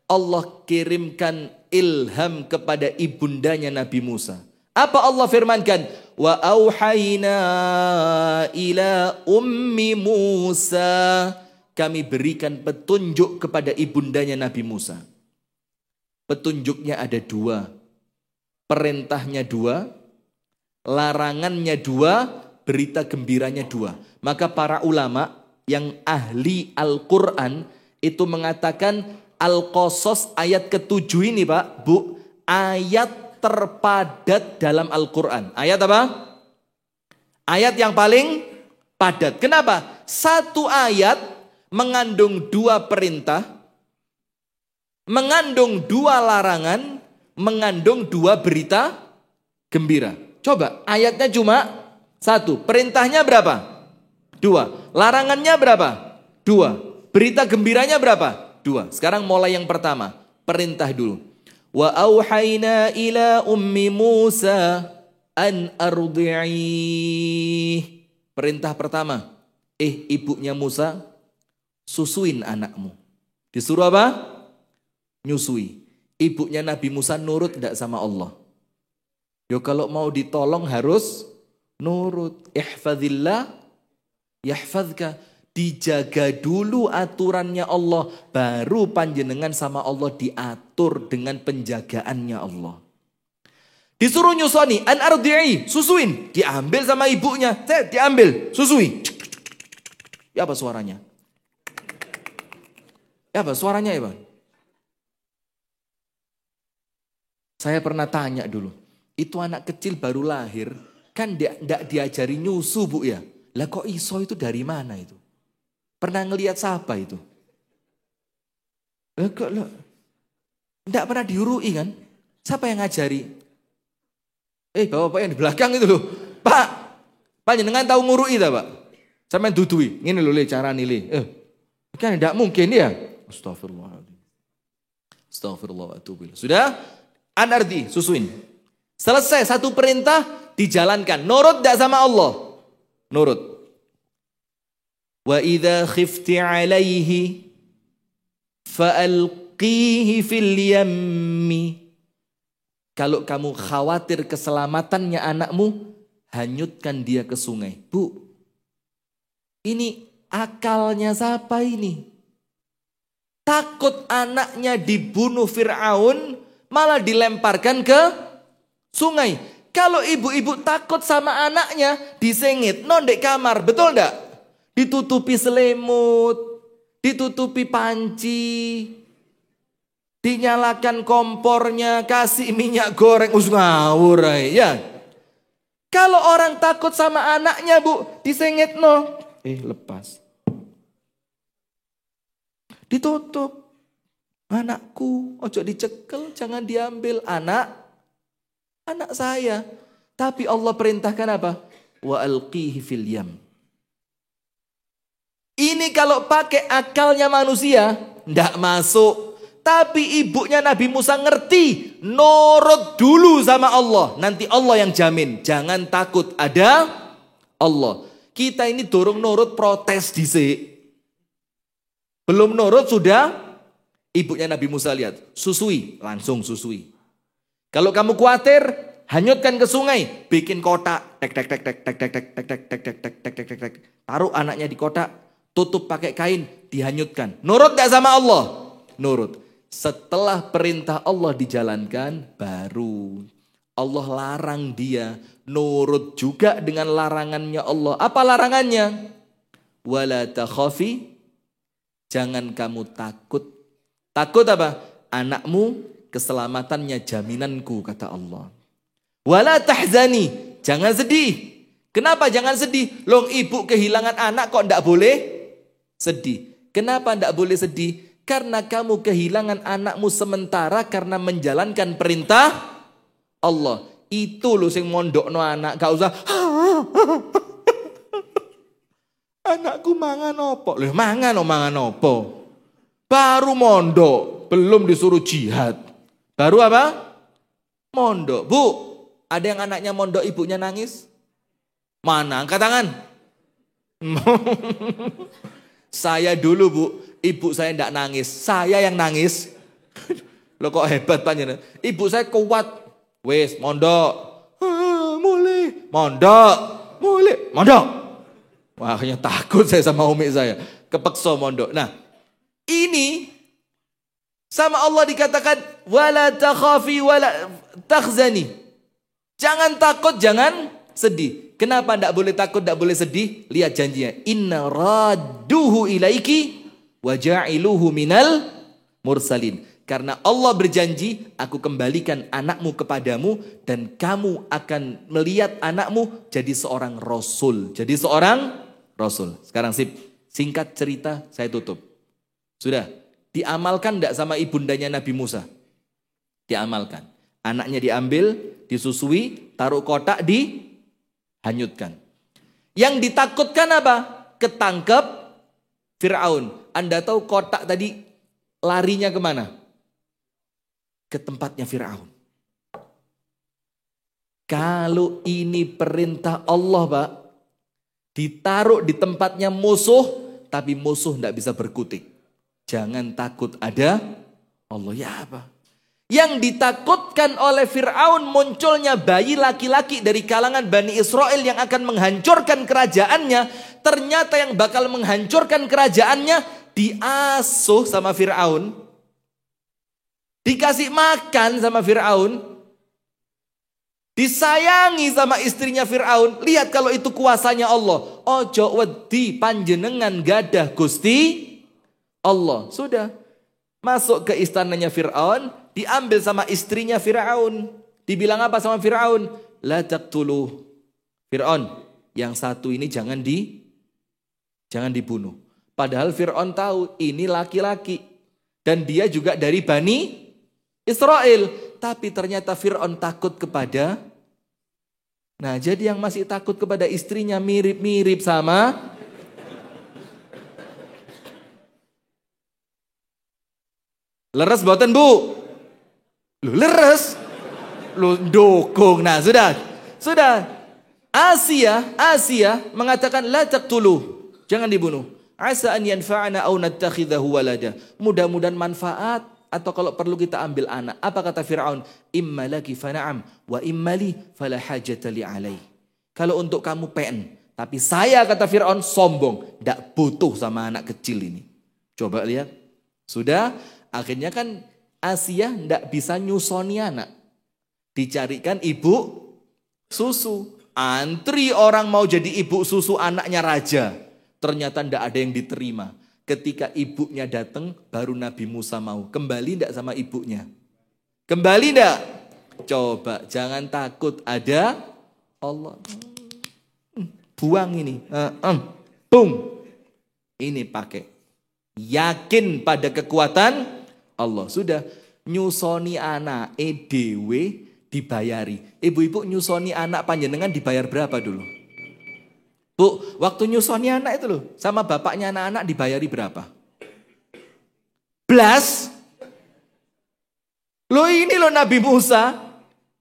Allah kirimkan ilham kepada ibundanya Nabi Musa. Apa Allah firmankan? Wa auhayna ila ummi Musa. Kami berikan petunjuk kepada ibundanya Nabi Musa. Petunjuknya ada dua. Perintahnya dua, larangannya dua, berita gembiranya dua. Maka para ulama yang ahli Al-Quran itu mengatakan Al-Qasas ayat ke-7 ini Pak, Bu, ayat terpadat dalam Al-Quran. Ayat apa? Ayat yang paling padat. Kenapa? Satu ayat mengandung dua perintah, mengandung dua larangan, mengandung dua berita gembira. Coba, ayatnya cuma satu. Perintahnya berapa? Dua. Larangannya berapa? Dua. Berita gembiranya berapa? Dua. Sekarang mulai yang pertama. Perintah dulu. Wa auhayna ila ummi Musa an ardi'i. Perintah pertama. Ibunya Musa, susuin anakmu. Disuruh apa? Nyusui. Ibunya Nabi Musa nurut tidak sama Allah? Yo kalau mau ditolong harus nurut. Ihfadzillah yahfadzka. Dijaga dulu aturannya Allah, baru panjenengan sama Allah diatur dengan penjagaannya Allah. Disuruh nyusoni, an ardi'i, susuin, diambil sama ibunya, diambil, susui. Ya apa suaranya? Ya apa suaranya ya Bang? Saya pernah tanya dulu, itu anak kecil baru lahir, kan tidak diajari nyusu Bu ya? Lah kok iso itu dari mana itu? Pernah ngelihat siapa itu? Tidak pernah diurui kan? Siapa yang ngajari? Bapak yang di belakang itu loh. Pak, panjenengan tahu ngurui tak Pak? Sampai dudui, ini loh cara nilai. Kan tidak mungkin ya? Astagfirullahaladzim. Astagfirullahaladzim. Sudah? Anardi, susuin. Selesai satu perintah, dijalankan. Nurut tidak sama Allah? Nurut. Wa idza khifti alaihi fa'alqihi fil yammi. Kalau kamu khawatir keselamatannya anakmu, hanyutkan dia ke sungai. Bu, ini akalnya siapa ini? Takut anaknya dibunuh Fir'aun, malah dilemparkan ke sungai. Kalau ibu-ibu takut sama anaknya, disengit, nondek kamar, betul enggak? Ditutupi selimut, ditutupi panci, dinyalakan kompornya, kasih minyak goreng, ngawur ya. Kalau orang takut sama anaknya Bu, disengit no, lepas. Ditutup. Anakku, ojo dicekel, jangan diambil. Anak saya. Tapi Allah perintahkan apa? Wa alqihi fil yam. Ini kalau pakai akalnya manusia, ndak masuk. Tapi ibunya Nabi Musa ngerti, nurut dulu sama Allah. Nanti Allah yang jamin. Jangan takut, ada Allah. Kita ini dorong nurut, protes dhisik. Belum nurut sudah. Ibunya Nabi Musa lihat, susui, langsung susui. Kalau kamu khawatir, hanyutkan ke sungai, bikin kotak, taruh anaknya di kotak, tutup pakai kain, dihanyutkan. Nurut tidak sama Allah? Nurut. Setelah perintah Allah dijalankan, baru Allah larang dia nurut juga dengan larangannya Allah. Apa larangannya? Wala takhafi, jangan kamu takut. Takut apa? Anakmu keselamatannya jaminanku, kata Allah. Wala tahzani, jangan sedih. Kenapa jangan sedih? Loh, ibu kehilangan anak kok enggak boleh sedih. Kenapa enggak boleh sedih? Karena kamu kehilangan anakmu sementara karena menjalankan perintah Allah. Itu loh sing mondokno anak, gak usah Anakku mangan opo? Loh, mangan opo? Baru mondok, belum disuruh jihad. Baru apa? Mondok. Bu, ada yang anaknya mondok ibunya nangis? Mana? Angkat tangan. Saya dulu, Bu, ibu saya enggak nangis. Saya yang nangis. Loh kok hebat panjenengan. Ibu saya kuat. Wes, mondok. Mulai. Mondok. Mulai. Mondok. Wah, akhirnya takut saya sama umi saya. Kepeksa mondok. Nah, ini sama Allah dikatakan wala takhafi wala takhzani. Jangan takut, jangan sedih. Kenapa tidak boleh takut, tidak boleh sedih? Lihat janjinya. Inna radduhu ilaiki wa ja'iluhu minal mursalin. Karena Allah berjanji, aku kembalikan anakmu kepadamu dan kamu akan melihat anakmu jadi seorang rasul. Jadi seorang rasul. Sekarang singkat cerita saya tutup. Sudah, diamalkan tidak sama ibundanya Nabi Musa? Diamalkan. Anaknya diambil, disusui, taruh kotak, dihanyutkan. Yang ditakutkan apa? Ketangkep Fir'aun. Anda tahu kotak tadi larinya kemana? Ke tempatnya Fir'aun. Kalau ini perintah Allah, Pak, ditaruh di tempatnya musuh, tapi musuh tidak bisa berkutik. Jangan takut, ada Allah. Ya apa? Yang ditakutkan oleh Fir'aun munculnya bayi laki-laki dari kalangan Bani Israel yang akan menghancurkan kerajaannya. Ternyata yang bakal menghancurkan kerajaannya diasuh sama Fir'aun. Dikasih makan sama Fir'aun. Disayangi sama istrinya Fir'aun. Lihat kalau itu kuasanya Allah. Ojo wedi panjenengan gadah Gusti Allah. Sudah. Masuk ke istananya Fir'aun. Diambil sama istrinya Fir'aun. Dibilang apa sama Fir'aun? La taqtuluh. Fir'aun, yang satu ini jangan dibunuh. Padahal Fir'aun tahu ini laki-laki. Dan dia juga dari Bani Israel. Tapi ternyata Fir'aun takut kepada. Nah, jadi yang masih takut kepada istrinya mirip-mirip sama. Leres boten, Bu? Lu leres? Lu dukung. Nah, sudah. Asia mengatakan la taqtuluh. Jangan dibunuh. Asa an yanfa'ana aw nattakhidahu walada. Mudah-mudahan manfaat. Atau kalau perlu kita ambil anak. Apa kata Fir'aun? Imma laki fana'am wa imma li fala hajata li alai. Kalau untuk kamu PN. Tapi saya, kata Fir'aun, sombong. Tidak butuh sama anak kecil ini. Coba lihat. Sudah. Akhirnya kan Asia tidak bisa nyusoni anak. Dicarikan ibu susu. Antri orang mau jadi ibu susu anaknya raja. Ternyata tidak ada yang diterima. Ketika ibunya datang, baru Nabi Musa mau. Kembali tidak sama ibunya? Kembali tidak? Coba, jangan takut, ada Allah. Buang ini. Boom. Ini pakai. Yakin pada kekuatan Allah. Sudah, nyusoni anak dewe dibayari. Ibu-ibu nyusoni anak panjenengan dibayar berapa dulu? Bu, waktu nyusoni anak itu loh, sama bapaknya anak-anak dibayari berapa? Belas. Loh ini loh Nabi Musa,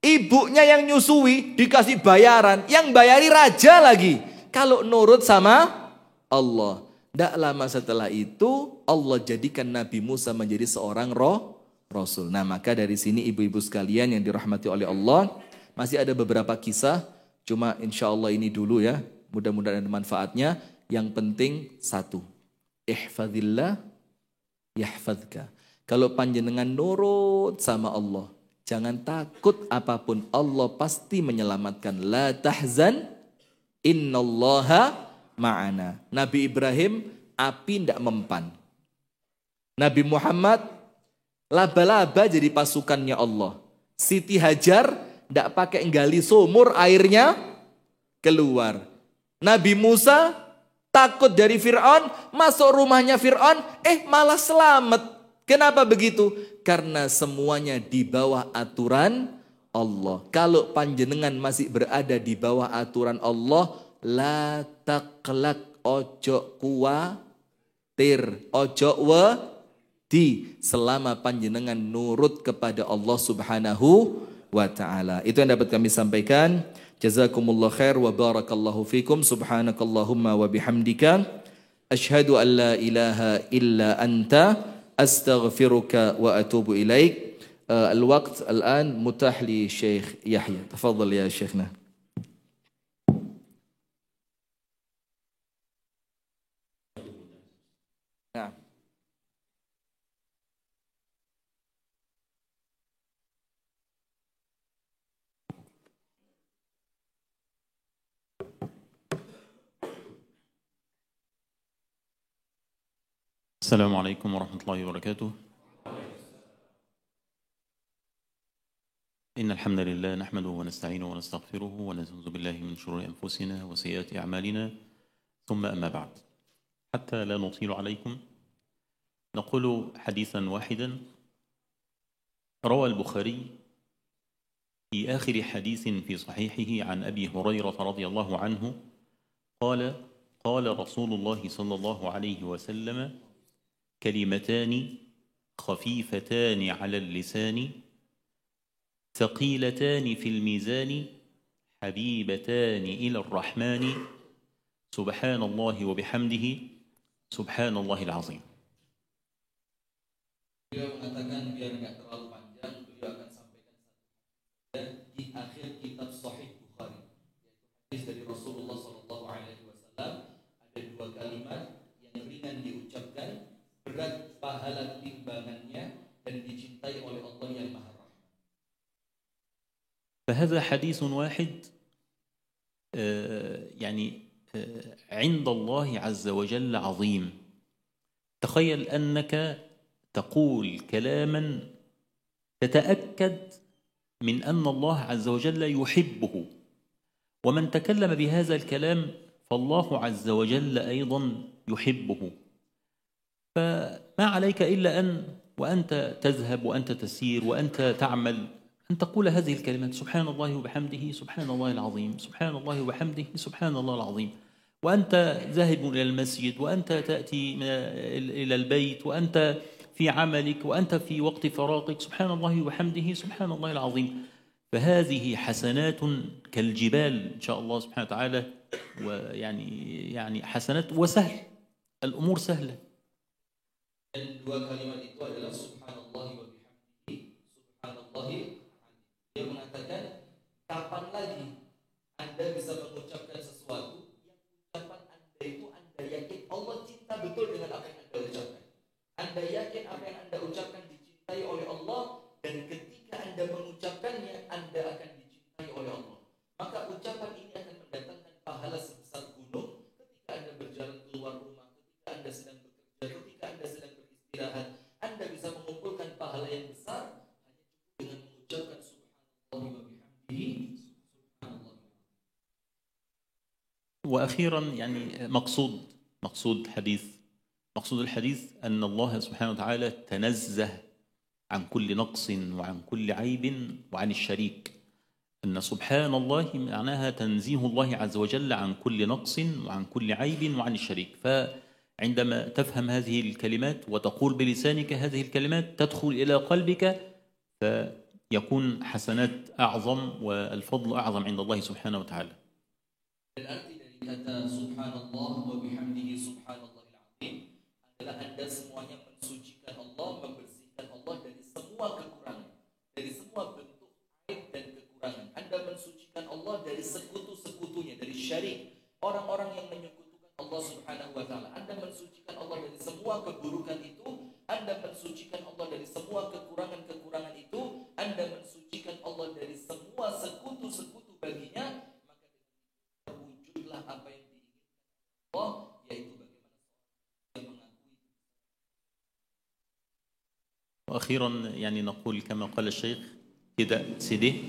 ibunya yang nyusui dikasih bayaran, yang bayari raja lagi. Kalau nurut sama Allah. Tidak lama setelah itu Allah jadikan Nabi Musa menjadi seorang rasul. Nah, maka dari sini ibu-ibu sekalian yang dirahmati oleh Allah, masih ada beberapa kisah, cuma insya Allah ini dulu ya. Mudah-mudahan ada manfaatnya. Yang penting satu. Ihfadillah yahfadka. Kalau panjenengan nurut sama Allah. Jangan takut apapun. Allah pasti menyelamatkan. La tahzan. Innallaha ma'ana. Nabi Ibrahim api tidak mempan. Nabi Muhammad laba-laba jadi pasukannya Allah. Siti Hajar tidak pakai gali sumur airnya keluar. Nabi Musa takut dari Fir'aun, masuk rumahnya Fir'aun, malah selamat. Kenapa begitu? Karena semuanya di bawah aturan Allah. Kalau panjenengan masih berada di bawah aturan Allah, la taqlaq ojo kuwatir, ojo wedi selama panjenengan nurut kepada Allah Subhanahu wa taala. Itu yang dapat kami sampaikan. Jazakumullah khair wa barakallahu fikum. Subhanakallahumma wa bihamdika asyhadu an la ilaha illa anta astaghfiruka wa atubu ilaik. الوقت الآن متاح لشيخ يحيى. تفضل يا شيخنا. نعم. السلام عليكم ورحمة الله وبركاته. إن الحمد لله نحمده ونستعينه ونستغفره ونعوذ بالله من شرور أنفسنا وسيئات أعمالنا، ثم أما بعد. حتى لا نطيل عليكم نقول حديثا واحدا. روى البخاري في آخر حديث في صحيحه عن أبي هريرة رضي الله عنه قال: قال رسول الله صلى الله عليه وسلم: كلمتان خفيفتان على اللسان ثقيلتان في الميزان حبيبتان إلى الرحمن سبحان الله وبحمده سبحان الله العظيم. Beliau mengatakan biar nggak terlalu panjang, beliau akan sampaikan satu di akhir kitab Sahih Bukhari, yaitu hadis dari Rasulullah SAW. Ada dua kalimat yang ringan diucapkan, berat pahala timbangannya, dan dicintai oleh Allah yang Maha Rahman. فهذا حديث واحد عند الله عز وجل عظيم. تخيل أنك تقول كلاما تتأكد من أن الله عز وجل يحبه، ومن تكلم بهذا الكلام فالله عز وجل أيضا يحبه. فما عليك إلا وأنت تذهب وأنت تسير وأنت تعمل أن تقول هذه الكلمات: سبحان الله وبحمده سبحان الله العظيم، سبحان الله وبحمده سبحان الله العظيم، وأنت ذاهب إلى المسجد، وأنت تأتي إلى البيت، وأنت في عملك، وأنت في وقت فراغك، سبحان الله وبحمده سبحان الله العظيم. فهذه حسنات كالجبال إن شاء الله سبحانه وتعالى، ويعني حسنات وسهل، الأمور سهلة. Dan dua kalimat itu adalah subhanallah wa bihamdihi subhanallah. Dia mengatakan, kapan lagi Anda bisa mengucapkan sesuatu yang ucapan Anda itu Anda yakin Allah cinta betul dengan apa yang Anda ucapkan. Anda yakin apa yang Anda ucapkan dicintai oleh Allah, dan ketika Anda mengucapkannya Anda akan dicintai oleh Allah. Maka ucapan ini akan mendatangkan pahala sebesar gunung ketika Anda berjalan keluar rumah, ketika Anda sedang bekerja, ketika Anda sedang beristirahat. Anda bisa mengumpulkan pahala yang besar hanya cukup dengan mengucapkan وأخيرا مقصود الحديث أن الله سبحانه وتعالى تنزه عن كل نقص وعن كل عيب وعن الشريك. أن سبحان الله معناها تنزيه الله عز وجل عن كل نقص وعن كل عيب وعن الشريك. فعندما تفهم هذه الكلمات وتقول بلسانك هذه الكلمات تدخل إلى قلبك، فيكون حسنات أعظم والفضل أعظم عند الله سبحانه وتعالى. Kata subhanallah wa bihamdihi subhanallahil azim adalah Anda semuanya mensucikan Allah, membersihkan Allah dari semua kekurangan, dari semua bentuk aib dan kekurangan. Anda mensucikan Allah dari sekutu-sekutunya, dari syirik, orang-orang yang menyekutukan Allah subhanahu wa ta'ala. Anda mensucikan Allah dari semua keburukan itu, Anda mensucikan Allah dari semua kekurangan-kekurangan itu, Anda mensucikan Allah dari semua sekutu-sekutu baginya. Apa yang diinginkan Allah, yaitu bagaimana seorang yang mengakui. وأخيرا نقول كما قال الشيخ: tidak sedih,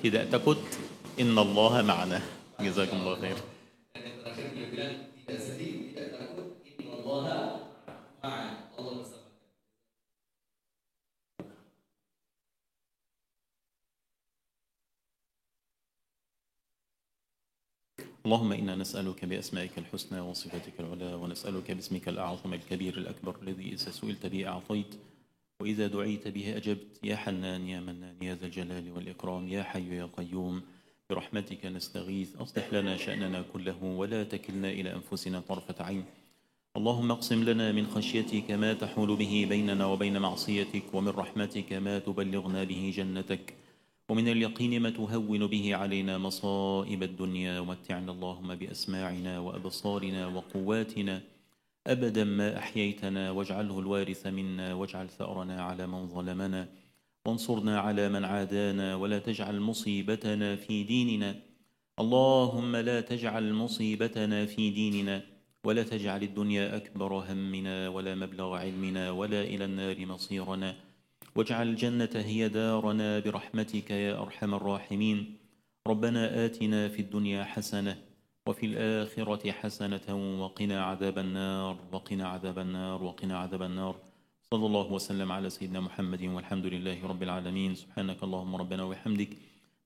tidak takut, inna Allah ma'ana. جزاكم الله خير. Dan yang terakhir dia bilang tidak sedih, tidak takut, inna Allah ma'ana. Allah bersama. اللهم إنا نسألك بأسمائك الحسنى وصفاتك العلى، ونسألك باسمك الأعظم الكبير الأكبر الذي إذا سئلت به أعطيت وإذا دعيت به أجبت. يا حنان يا منان يا ذا الجلال والإكرام، يا حي يا قيوم برحمتك نستغيث. أصلح لنا شأننا كله ولا تكلنا إلى أنفسنا طرفة عين. اللهم اقسم لنا من خشيتك ما تحول به بيننا وبين معصيتك، ومن رحمتك ما تبلغنا به جنتك، ومن اليقين ما تهون به علينا مصائب الدنيا. ومتعنا اللهم بأسماعنا وأبصارنا وقواتنا أبدا ما أحييتنا، واجعله الوارث منا، واجعل ثأرنا على من ظلمنا، وانصرنا على من عادانا، ولا تجعل مصيبتنا في ديننا. اللهم لا تجعل مصيبتنا في ديننا، ولا تجعل الدنيا أكبر همنا ولا مبلغ علمنا ولا إلى النار مصيرنا، واجعل الجنة هي دارنا برحمتك يا أرحم الراحمين. ربنا آتنا في الدنيا حسنة وفي الآخرة حسنة وقنا عذاب النار وقنا عذاب النار وقنا عذاب النار. صلى الله وسلم على سيدنا محمد والحمد لله رب العالمين. سبحانك اللهم ربنا وبحمدك،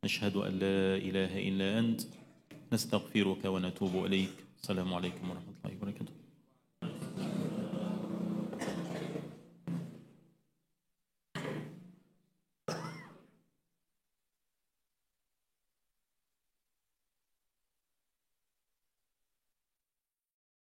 نشهد أن لا إله إلا أنت، نستغفرك ونتوب إليك. السلام عليكم ورحمة الله وبركاته.